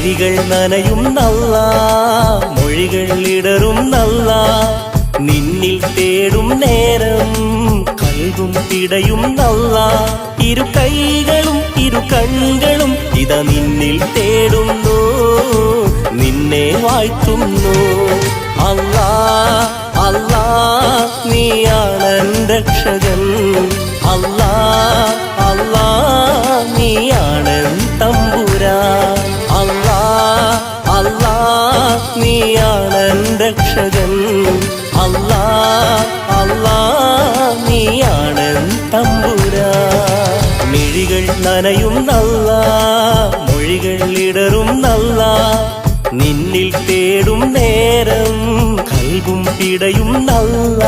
മിഴികൾ നനയും നല്ല മൊഴികൾ ഇടറും നല്ല നിന്നിൽ തേടും നേരം കൽവും പിടയും നല്ല ഇരു കൈകളും ഇരു കണ്ണുകളും ഇതാ നിന്നിൽ തേടുന്നു നിന്നെ വാഴ്ത്തുന്നു അല്ലാ അല്ലാ നീയാണ് രക്ഷകൻ അല്ലാ അല്ലാ നീയാണ് തമ്പുരാൻ അല്ലാ അല്ലാ നീയാണ് രക്ഷകൻ അല്ലാ അല്ലാ നീയാണ് തമ്പുരാൻ മിഴികൾ നനയും നല്ല മൊഴികൾ ഇടറും നല്ല നിന്നിൽ തേടും നേരം കൽവും പിടയും നല്ല